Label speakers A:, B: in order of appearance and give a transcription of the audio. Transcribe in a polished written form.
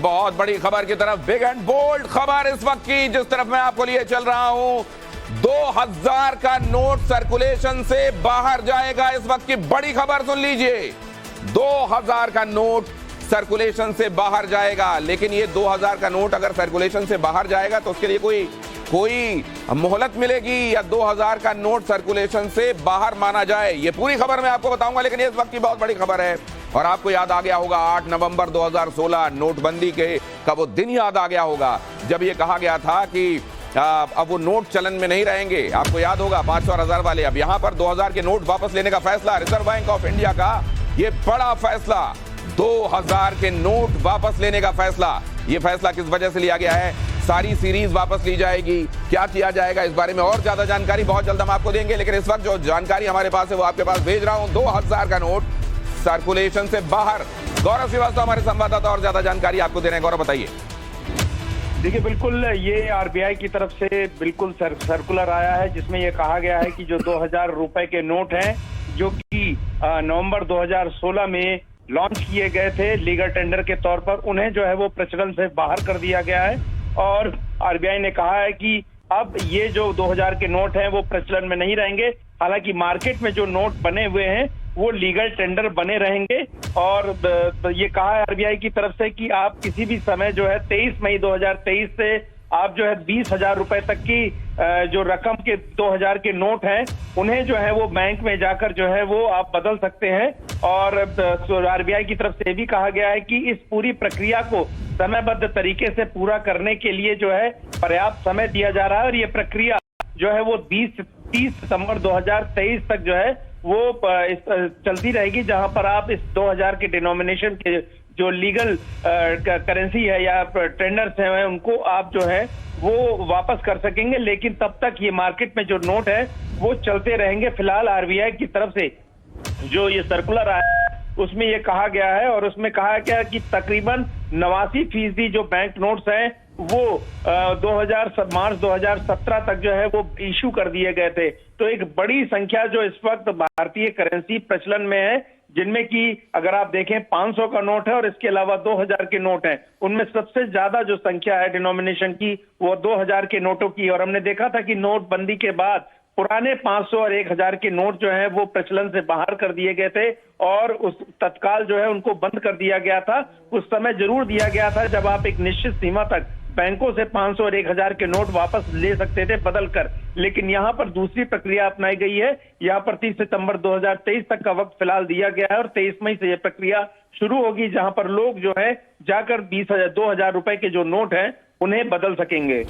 A: बहुत बड़ी खबर की तरफ, बिग एंड बोल्ड खबर इस वक्त की, जिस तरफ मैं आपको लिए चल रहा हूं। 2000 का नोट सर्कुलेशन से बाहर जाएगा। इस वक्त की बड़ी खबर सुन लीजिए, 2000 का नोट सर्कुलेशन से बाहर जाएगा। लेकिन ये 2000 का नोट अगर सर्कुलेशन से बाहर जाएगा तो उसके लिए कोई मोहलत मिलेगी या 2000 का नोट सर्कुलेशन से बाहर माना जाए, ये पूरी खबर मैं आपको बताऊंगा। लेकिन ये इस वक्त की बहुत बड़ी खबर है और आपको याद आ गया होगा 8 नवंबर 2016 नोटबंदी के का वो दिन याद आ गया होगा जब ये कहा गया था कि अब वो नोट चलन में नहीं रहेंगे। आपको याद होगा 500 और 1000 वाले। अब यहां पर 2000 के नोट वापस लेने का फैसला, रिजर्व बैंक ऑफ इंडिया का ये बड़ा फैसला, 2000 के नोट वापस लेने का फैसला। ये फैसला किस वजह से लिया गया है, सारी सीरीज वापस ली जाएगी, क्या किया जाएगा, इस बारे में और ज्यादा जानकारी बहुत जल्द हम आपको देंगे। लेकिन इस वक्त जो जानकारी हमारे पास है वो आपके पास भेज रहा हूं। 2000 का नोट सर्कुलेशन से बाहर। गौरव श्रीवास्तव हमारे संवाददाता और ज्यादा जानकारी आपको दे रहे हैं। गौरव बताइए।
B: देखिए, बिल्कुल ये आरबीआई की तरफ से बिल्कुल सर्कुलर आया है जिसमें ये कहा गया है कि जो 2000 रुपए के नोट हैं जो कि नवंबर 2016 में लॉन्च किए गए थे लीगल टेंडर के तौर पर, उन्हें जो है वो प्रचलन से बाहर कर दिया गया है। और आरबीआई ने कहा है कि अब ये जो 2000 के नोट हैं वो प्रचलन में नहीं रहेंगे। हालांकि मार्केट में जो नोट बने हुए हैं वो लीगल टेंडर बने रहेंगे। और ये कहा है आरबीआई की तरफ से कि आप किसी भी समय जो है 23 मई 2023 से आप जो है 20,000 रुपए तक की जो रकम के 2000 के नोट हैं उन्हें जो है वो बैंक में जाकर जो है वो आप बदल सकते हैं। और आरबीआई की तरफ से भी कहा गया है कि इस पूरी प्रक्रिया को समयबद्ध तरीके से पूरा करने के लिए जो है पर्याप्त समय दिया जा रहा है। और ये प्रक्रिया जो है वो 30 सितंबर 2023 तक जो है वो चलती रहेगी, जहां पर आप इस 2000 के डिनोमिनेशन के जो लीगल करेंसी है या टेंडर्स हैं उनको आप जो है वो वापस कर सकेंगे। लेकिन तब तक ये मार्केट में जो नोट है वो चलते रहेंगे। फिलहाल आरबीआई की तरफ से जो ये सर्कुलर आया है उसमें ये कहा गया है और उसमें कहा गया कि तकरीबन 89% जो बैंक नोट्स हैं वो मार्च 2017 तक जो है वो इशू कर दिए गए थे। तो एक बड़ी संख्या जो इस वक्त भारतीय करेंसी प्रचलन में है, जिनमें कि अगर आप देखें 500 का नोट है और इसके अलावा 2000 के नोट हैं, उनमें सबसे ज्यादा जो संख्या है डिनोमिनेशन की वो 2000 के नोटों की। और हमने देखा था कि नोटबंदी के बाद पुराने 500 और 1000 के नोट जो हैं वो प्रचलन से बाहर कर दिए गए थे और उस तत्काल जो है उनको बंद कर दिया गया था। उस समय जरूर दिया गया था जब आप एक निश्चित सीमा तक बैंकों से 500 और 1000 के नोट वापस ले सकते थे बदल कर। लेकिन यहाँ पर दूसरी प्रक्रिया अपनाई गई है। यहाँ पर 30 सितंबर 2023 तक का वक्त फिलहाल दिया गया है और 23 मई से यह प्रक्रिया शुरू होगी, जहां पर लोग जो है जाकर 20,000 2000 रुपए के जो नोट हैं उन्हें बदल सकेंगे।